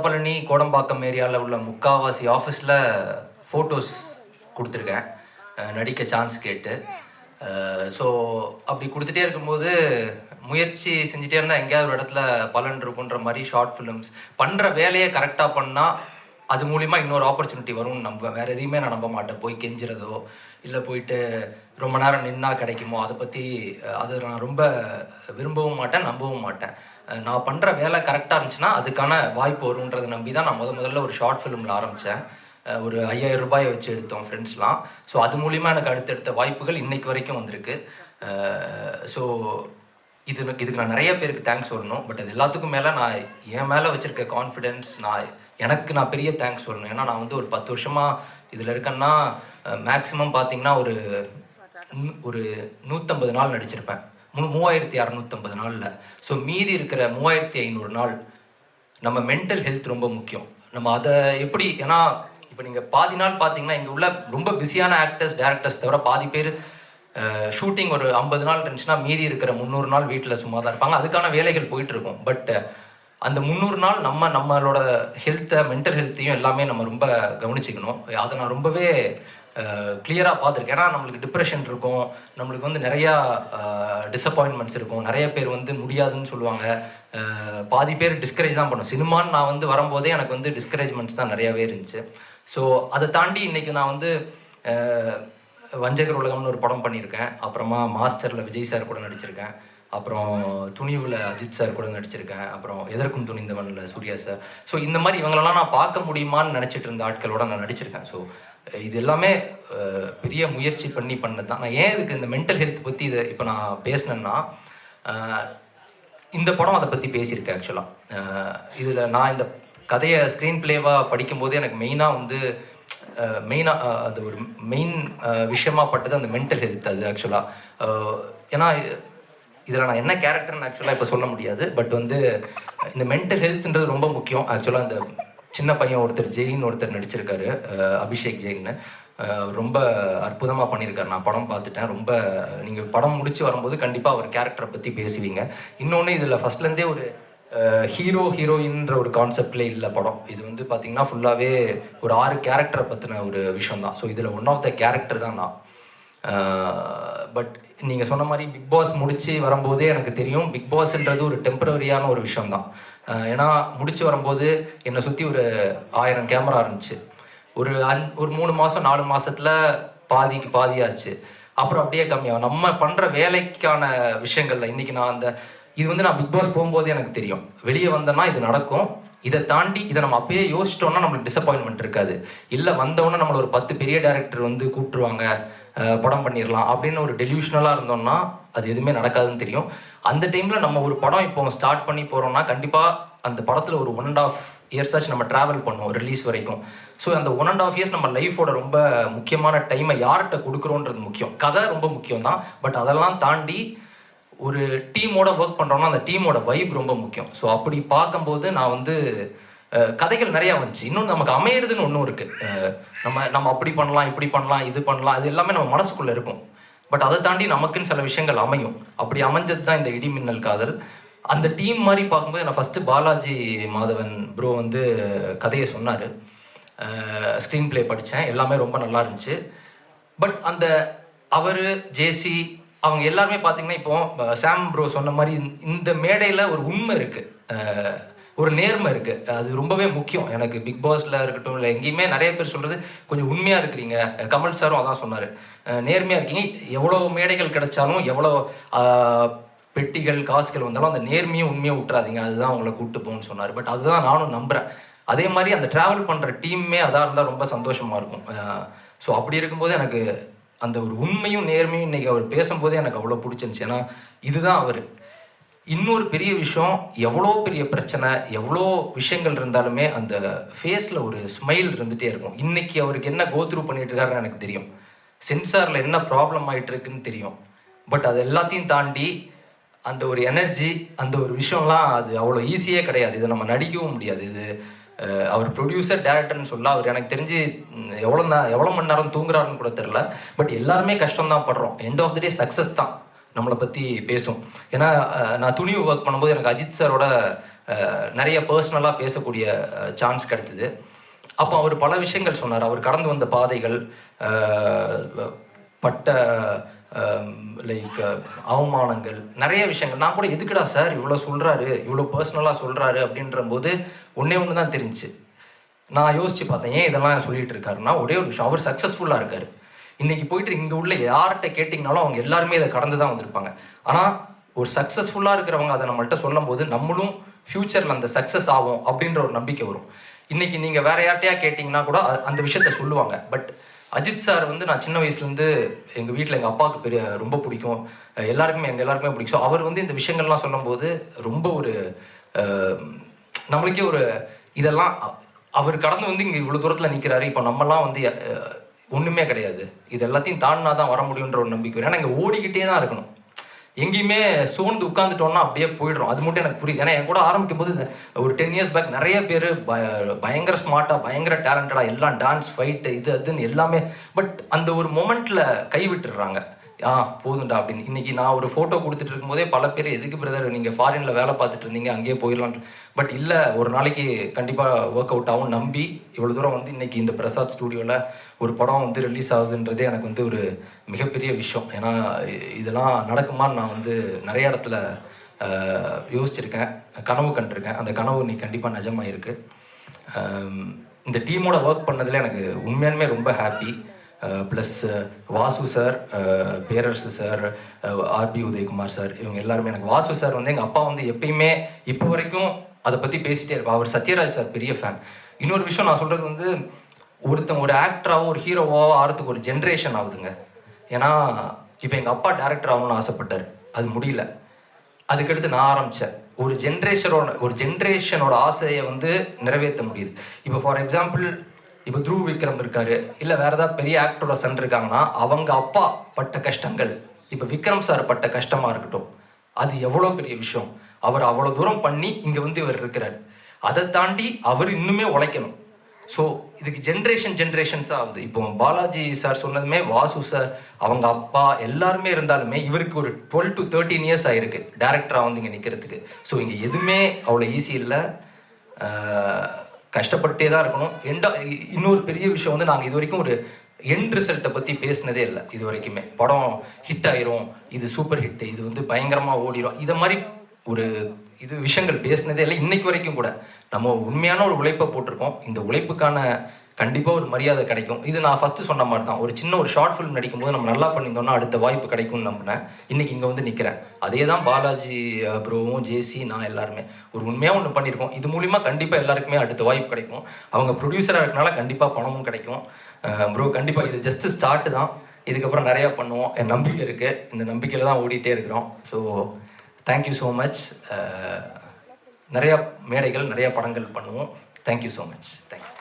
பழனி கோடம்பாக்கம் ஏரியாவில் உள்ள முக்காவாசி ஆஃபீஸில் ஃபோட்டோஸ் கொடுத்துருக்கேன் நடிக்க சான்ஸ் கேட்டு. ஸோ அப்படி கொடுத்துட்டே இருக்கும்போது முயற்சி செஞ்சுட்டே இருந்தால் எங்கேயாவது ஒரு இடத்துல பலன் இருக்குன்ற மாதிரி ஷார்ட் ஃபிலிம்ஸ் பண்ணுற வேலையை கரெக்டாக பண்ணால் அது மூலிமா இன்னொரு ஆப்பர்ச்சுனிட்டி வரும்னு நம்புவேன். வேறு எதையுமே நான் நம்ப மாட்டேன். போய் கெஞ்சுறதோ இல்லை போயிட்டு ரொம்ப நேரம் நின்னா கிடைக்குமோ அதை பற்றி அதை நான் ரொம்ப விரும்பவும் மாட்டேன், நம்பவும் மாட்டேன். நான் பண்ணுற வேலை கரெக்டாக இருந்துச்சுன்னா அதுக்கான வாய்ப்பு வரும்ன்றதை நம்பி தான் நான் முதல்ல ஒரு ஷார்ட் ஃபிலிமில் ஆரம்பித்தேன். ஒரு 5000 ரூபாயை வச்சு எடுத்தோம் ஃப்ரெண்ட்ஸ்லாம். ஸோ அது மூலிமா எனக்கு அடுத்தடுத்த வாய்ப்புகள் இன்னைக்கு வரைக்கும் வந்திருக்கு. ஸோ இதுக்கு நான் நிறைய பேருக்கு தேங்க்ஸ் சொல்லணும். பட் அது எல்லாத்துக்கும் மேலே நான் என் மேலே வச்சுருக்க கான்ஃபிடென்ஸ், நான் பெரிய தேங்க்ஸ் சொல்லணும். ஏன்னா நான் வந்து ஒரு 10 வருஷமாக இதில் இருக்கேன்னா மேக்ஸிமம் பார்த்தீங்கன்னா ஒரு 150 நாள் நடிச்சிருப்பேன். 3650 நாளில். ஸோ மீதி இருக்கிற 3500 நாள் நம்ம மென்டல் ஹெல்த் ரொம்ப முக்கியம். நம்ம அதை எப்படி, ஏன்னா இப்போ நீங்கள் பாதி நாள் பார்த்தீங்கன்னா இங்கே உள்ள ரொம்ப பிஸியான ஆக்டர்ஸ் டேரக்டர்ஸ் தவிர பாதி பேர் ஷூட்டிங் ஒரு 50 நாள் இருந்துச்சுன்னா மீதி இருக்கிற 300 நாள் வீட்டில் சும்மா தான் இருப்பாங்க. அதுக்கான வேலைகள் போயிட்டுருக்கும். பட் அந்த 300 நாள் நம்மளோட ஹெல்த்தை, மென்டல் ஹெல்த்தையும் எல்லாமே நம்ம ரொம்ப கவனிச்சிக்கணும். அதை நான் ரொம்பவே கிளியராக பார்த்துருக்கேன். ஏன்னா நம்மளுக்கு டிப்ரெஷன் இருக்கும், நம்மளுக்கு வந்து நிறையா டிசப்பாயின்மெண்ட்ஸ் இருக்கும். நிறைய பேர் வந்து முடியாதுன்னு சொல்லுவாங்க. பாதி பேர் டிஸ்கரேஜ் தான் பண்ணும். சினிமான்னு நான் வந்து வரும்போதே எனக்கு வந்து டிஸ்கரேஜ்மெண்ட்ஸ் தான் நிறையாவே இருந்துச்சு. ஸோ அதை தாண்டி இன்றைக்கி நான் வந்து வஞ்சகர் உலகம்னு ஒரு படம் பண்ணியிருக்கேன். அப்புறமா மாஸ்டரில் விஜய் சார் கூட நடிச்சிருக்கேன். அப்புறம் துணிவில் அஜித் சார் கூட நடிச்சிருக்கேன். அப்புறம் எதற்கும் துணிந்தவனில் சூர்யா சார். ஸோ இந்த மாதிரி இவங்களெல்லாம் நான் பார்க்க முடியுமான்னு நினச்சிட்டு இருந்த ஆட்களோட நான் நடிச்சிருக்கேன். ஸோ இது எல்லாமே பெரிய முயற்சி பண்ணது தான். நான் ஏன் இதுக்கு இந்த மென்டல் ஹெல்த் பற்றி இதை இப்போ நான் பேசினேன்னா, இந்த படம் அதை பற்றி பேசியிருக்கேன். ஆக்சுவலாக இதில் நான் இந்த கதையை ஸ்க்ரீன் பிளேவாக படிக்கும்போது எனக்கு மெயினாக அது ஒரு மெயின் விஷயமாக பட்டது அந்த மென்டல் ஹெல்த். அது ஆக்சுவலாக ஏன்னா இதில் நான் என்ன கேரக்டர்னு ஆக்சுவலாக இப்போ சொல்ல முடியாது. பட் வந்து இந்த மென்டல் ஹெல்த்ன்றது ரொம்ப முக்கியம். ஆக்சுவலாக இந்த சின்ன பையன் ஒருத்தர் நடிச்சிருக்காரு, அபிஷேக் ஜெயின்னு. ரொம்ப அற்புதமாக பண்ணியிருக்காரு. நான் படம் பார்த்துட்டேன். ரொம்ப நீங்கள் படம் முடிச்சு வரும்போது கண்டிப்பாக அவர் கேரக்டரை பற்றி பேசுவீங்க. இன்னொன்று இதில் ஃபஸ்ட்லேருந்தே ஒரு ஹீரோயின்ற ஒரு கான்செப்ட்லேயே இல்லை படம். இது வந்து பார்த்திங்கன்னா ஃபுல்லாகவே ஒரு 6 கேரக்டரை பற்றின ஒரு விஷயம் தான். ஸோ இதில் ஒன் ஆஃப் த கேரக்டர் தான் நான். பட் நீங்கள் சொன்ன மாதிரி பிக் பாஸ் முடித்து வரும்போதே எனக்கு தெரியும் பிக் பாஸ்ன்றது ஒரு டெம்பரரியான ஒரு விஷயம் தான். ஏன்னா முடிச்சு வரும்போது என்னை சுற்றி ஒரு 1000 கேமரா இருந்துச்சு. ஒரு 3 மாதம் 4 மாதத்தில் பாதிக்கு பாதியாச்சு. அப்புறம் அப்படியே கம்மியாகும். நம்ம பண்ணுற வேலைக்கான விஷயங்கள் தான். இன்றைக்கி இது வந்து நான் பிக் பாஸ் போகும்போதே எனக்கு தெரியும். வெளியே வந்தேன்னா இது நடக்கும். இதை தாண்டி இதை நம்ம அப்பயே யோசிச்சிட்டோம்னா நம்மளுக்கு டிசப்பாயின்மெண்ட் இருக்காது. இல்லை வந்தோன்னே நம்மளை ஒரு 10 பெரிய டேரக்டர் வந்து கூப்பிட்டுருவாங்க, படம் பண்ணிடலாம் அப்படின்னு ஒரு டெலியூஷனலாக இருந்தோம்னா அது எதுவுமே நடக்காதுன்னு தெரியும். அந்த டைமில் நம்ம ஒரு படம் இப்போ ஸ்டார்ட் பண்ணி போகிறோம்னா கண்டிப்பாக அந்த படத்தில் ஒரு 1.5 years ஆச்சு நம்ம ட்ராவல் பண்ணுவோம் ரிலீஸ் வரைக்கும். ஸோ அந்த 1.5 years நம்ம லைஃபோட ரொம்ப முக்கியமான டைமை யார்கிட்ட கொடுக்குறோன்றது முக்கியம். கதை ரொம்ப முக்கியம் தான். பட் அதெல்லாம் தாண்டி ஒரு டீமோட ஒர்க் பண்ணுறோம்னா அந்த டீமோட வைப் ரொம்ப முக்கியம். ஸோ அப்படி பார்க்கும்போது நான் வந்து கதைகள் நிறையா வந்துச்சு. இன்னொன்று நமக்கு அமையிறதுன்னு ஒன்றும் இருக்குது. நம்ம அப்படி பண்ணலாம், இப்படி பண்ணலாம், இது பண்ணலாம், அது எல்லாமே நம்ம மனசுக்குள்ளே இருக்கும். பட் அதை தாண்டி நமக்குன்னு சில விஷயங்கள் அமையும். அப்படி அமைஞ்சது தான் இந்த இடி மின்னல் காதல். அந்த டீம் மாதிரி பார்க்கும்போது நான் ஃபஸ்ட்டு பாலாஜி மாதவன் ப்ரோ வந்து கதையை சொன்னார். ஸ்க்ரீன் பிளே படித்தேன். எல்லாமே ரொம்ப நல்லா இருந்துச்சு. பட் அவர் ஜேசி அவங்க எல்லாருமே பார்த்தீங்கன்னா இப்போ சாம் ப்ரோ சொன்ன மாதிரி இந்த மேடையில் ஒரு உண்மை இருக்குது, ஒரு நேர்மை இருக்குது. அது ரொம்பவே முக்கியம். எனக்கு பிக் பாஸில் இருக்கட்டும் இல்லை எங்கேயுமே நிறைய பேர் சொல்கிறது கொஞ்சம் உண்மையாக இருக்கிறீங்க. கமல் சாரும் அதான் சொன்னார், நேர்மையாக இருக்கீங்க. எவ்வளோ மேடைகள் கிடைச்சாலும் எவ்வளோ பெட்டிகள் காசுகள் வந்தாலும் அந்த நேர்மையும் உண்மையாக விட்டுறாதீங்க, அதுதான் அவங்கள கூப்பிட்டு போகணும்னு சொன்னார். பட் அதுதான் நானும் நம்புகிறேன். அதே மாதிரி அந்த ட்ராவல் பண்ணுற டீம்மே அதாக இருந்தால் ரொம்ப சந்தோஷமாக இருக்கும். ஸோ அப்படி இருக்கும்போது எனக்கு அந்த ஒரு உண்மையும் நேர்மையும் இன்றைக்கி அவர் பேசும்போதே எனக்கு அவ்வளோ பிடிச்சிருந்துச்சு. ஏன்னா இதுதான் அவர். இன்னொரு பெரிய விஷயம், எவ்வளோ பெரிய பிரச்சனை, எவ்வளோ விஷயங்கள் இருந்தாலுமே அந்த ஃபேஸில் ஒரு ஸ்மைல் இருந்துகிட்டே இருக்கும். இன்றைக்கி அவருக்கு என்ன கோத்ரூ பண்ணிட்டு இருக்காருன்னு எனக்கு தெரியும். சென்சாரில் என்ன ப்ராப்ளம் ஆகிட்டு இருக்குன்னு தெரியும். பட் அது எல்லாத்தையும் தாண்டி அந்த ஒரு எனர்ஜி, அந்த ஒரு விஷயம்லாம் அது அவ்வளோ ஈஸியே கிடையாது. இதை நம்ம நடிக்கவும் முடியாது. இது அவர் ப்ரொடியூசர் டேரக்டர்னு சொல்ல அவர் எனக்கு தெரிஞ்சு எவ்வளோ மணி நேரம் தூங்குறாருன்னு கூட தெரில. பட் எல்லாருமே கஷ்டம் தான் படுறோம். End of the day success தான் நம்மளை பற்றி பேசும். ஏன்னா நான் துணிவு ஒர்க் பண்ணும்போது எனக்கு அஜித் சாரோட நிறைய பர்சனலாக பேசக்கூடிய சான்ஸ் கிடைச்சிது. அப்போ அவர் பல விஷயங்கள் சொன்னார். அவர் கடந்து வந்த பாதைகள், பட்ட லைக் அவமானங்கள், நிறைய விஷயங்கள். நான் கூட எதுக்குடா சார் இவ்வளோ சொல்கிறாரு, இவ்வளோ பர்சனலாக சொல்கிறாரு அப்படின்ற போது ஒன்று தான் தெரிஞ்சிச்சு. நான் யோசித்து பார்த்தேன், ஏன் இதெல்லாம் சொல்லிகிட்டு இருக்காருன்னா, ஒரே ஒரு விஷயம், அவர் சக்ஸஸ்ஃபுல்லாக இருக்கார். இன்றைக்கி போயிட்டு இங்கே உள்ள யார்கிட்ட கேட்டிங்கனாலும் அவங்க எல்லாருமே இதை கடந்து தான் வந்திருப்பாங்க. ஆனால் ஒரு சக்ஸஸ்ஃபுல்லாக இருக்கிறவங்க அதை நம்மள்கிட்ட சொல்லும் போது நம்மளும் ஃப்யூச்சரில் அந்த சக்ஸஸ் ஆகும் அப்படின்ற ஒரு நம்பிக்கை வரும். இன்றைக்கி நீங்கள் வேறு யார்ட்டையா கேட்டிங்கன்னா கூட அந்த விஷயத்த சொல்லுவாங்க. பட் அஜித் சார் வந்து நான் சின்ன வயசுலேருந்து எங்கள் வீட்டில் எங்கள் அப்பாவுக்கு ரொம்ப பிடிக்கும், எங்கள் எல்லாருக்குமே பிடிக்கும். ஸோ அவர் வந்து இந்த விஷயங்கள்லாம் சொல்லும்போது ரொம்ப ஒரு நம்மளுக்கே ஒரு இதெல்லாம் அவர் கடந்து வந்து இங்கே இவ்வளோ தூரத்தில் நிற்கிறாரு. இப்போ நம்மலாம் வந்து ஒன்றுமே கிடையாது, இது எல்லாத்தையும் தாண்டினா தான் வர முடியுன்ற ஒரு நம்பிக்கை. ஏன்னா இங்கே ஓடிக்கிட்டே தான் இருக்கணும், எங்கேயுமே சோர்ந்து உட்காந்துட்டோம்னா அப்படியே போயிடுறோம். அது மட்டும் எனக்கு புரியுது. ஏன்னா என் கூட ஆரம்பிக்கும் போது ஒரு 10 years பேக் நிறைய பேர் பயங்கர ஸ்மார்ட்டாக, பயங்கர டேலண்டடாக, எல்லாம் டான்ஸ், ஃபைட்டு, இது அதுன்னு எல்லாமே. பட் அந்த ஒரு மொமெண்ட்டில் கைவிட்டுடுறாங்க. போதுண்டா அப்படின்னு. இன்றைக்கி நான் ஒரு ஃபோட்டோ கொடுத்துட்டு இருக்கும்போதே பல பேர், எதுக்கு பிரதர் நீங்கள் ஃபாரினில் வேலை பார்த்துட்டு இருந்தீங்க, அங்கேயே போயிடலாம். பட் இல்லை, ஒரு நாளைக்கு கண்டிப்பாக ஒர்க் அவுட் ஆகும் நம்பி இவ்வளோ தூரம் வந்து இன்றைக்கி இந்த பிரசாத் ஸ்டூடியோவில் ஒரு படம் வந்து ரிலீஸ் ஆகுதுன்றதே எனக்கு வந்து ஒரு மிகப்பெரிய விஷயம். ஏன்னா இதெல்லாம் நடக்குமான்னு நான் வந்து நிறைய இடத்துல யோசிச்சிருக்கேன், கனவு கண்டிருக்கேன். அந்த கனவு இன்னைக்கு கண்டிப்பாக நிஜமாக இருக்குது. இந்த டீமோட ஒர்க் பண்ணதில் எனக்கு உண்மையாலுமே ரொம்ப ஹாப்பி. ப்ளஸ் வாசு சார், பேரரசு சார், ஆர்பி உதயகுமார் சார், இவங்க எல்லாருமே. எனக்கு வாசு சார் வந்து எங்கள் அப்பா வந்து எப்பயுமே இப்போ வரைக்கும் அதை பற்றி பேசிகிட்டே இருப்பார். அவர் சத்யராஜ் சார் பெரிய ஃபேன். இன்னொரு விஷயம் நான் சொல்கிறது வந்து, ஒரு ஆக்டராகவோ ஒரு ஹீரோவாகவோ ஆகிறதுக்கு ஒரு ஜென்ரேஷன் ஆகுதுங்க. ஏன்னா இப்போ எங்கள் அப்பா டேரக்டர் ஆகணும்னு ஆசைப்பட்டார், அது முடியல. அதுக்கடுத்து நான் ஆரம்பித்தேன். ஒரு ஜென்ரேஷனோட ஆசையை வந்து நிறைவேற்ற முடியுது. இப்போ ஃபார் எக்ஸாம்பிள், இப்போ த்ரூ விக்ரம் இருக்காரு, இல்லை வேற ஏதாவது பெரிய ஆக்டரோட சன் இருக்காங்கன்னா அவங்க அப்பா பட்ட கஷ்டங்கள், இப்போ விக்ரம் சார் பட்ட கஷ்டமாக இருக்கட்டும், அது எவ்வளோ பெரிய விஷயம். அவர் அவ்வளோ தூரம் பண்ணி இங்கே வந்து இவர் இருக்கிறார். அதை தாண்டி அவர் இன்னுமே உழைக்கணும். ஸோ இதுக்கு ஜென்ரேஷன்ஸாக ஆகுது. இப்போ பாலாஜி சார் சொன்னதுமே, வாசு சார், அவங்க அப்பா எல்லாருமே இருந்தாலுமே இவருக்கு ஒரு 12 to 13 years ஆகிருக்கு டேரக்டராக வந்து இங்கே நிற்கிறதுக்கு. ஸோ இங்கே எதுவுமே அவ்வளோ ஈஸி இல்லை, கஷ்டப்பட்டே தான் இருக்கணும். இன்னொரு பெரிய விஷயம் வந்து, நாங்கள் இது வரைக்கும் ஒரு எண்ட் ரிசல்ட்டை பற்றி பேசினதே இல்லை இது வரைக்குமே. படம் ஹிட் ஆயிரும், இது சூப்பர் ஹிட், இது வந்து பயங்கரமாக ஓடிடும், இதை மாதிரி ஒரு விஷயங்கள் பேசினதே இல்லை இன்னைக்கு வரைக்கும் கூட. நம்ம உண்மையான ஒரு உழைப்பை போட்டிருக்கோம். இந்த உழைப்புக்கான கண்டிப்பாக ஒரு மரியாதை கிடைக்கும். இது நான் ஃபஸ்ட்டு சொன்ன மாதிரி தான். ஒரு சின்ன ஒரு ஷார்ட் ஃபிலிம் நடிக்கும்போது நம்ம நல்லா பண்ணியிருந்தோம்னா அடுத்த வாய்ப்பு கிடைக்கும்னு நம்பினேன். இன்றைக்கி இங்கே வந்து நிற்கிறேன். அதே தான் பாலாஜி ப்ரோவும், ஜேசி, நான் எல்லாருமே ஒரு உண்மையாக ஒன்று பண்ணியிருக்கோம். இது மூலிமா கண்டிப்பாக எல்லாருக்குமே அடுத்த வாய்ப்பு கிடைக்கும். அவங்க ப்ரொடியூசராக இருக்கனால கண்டிப்பாக பணமும் கிடைக்கும். ப்ரோ கண்டிப்பாக இது ஜஸ்ட்டு ஸ்டார்ட்டு தான், இதுக்கப்புறம் நிறையா பண்ணுவோம். என் நம்பிக்கை இருக்குது, இந்த நம்பிக்கையில் தான் ஓடிட்டே இருக்கிறோம். So thank you so much. நிறையா மேடைகள், நிறையா படங்கள் பண்ணுவோம். Thank you so much. தேங்க்யூ.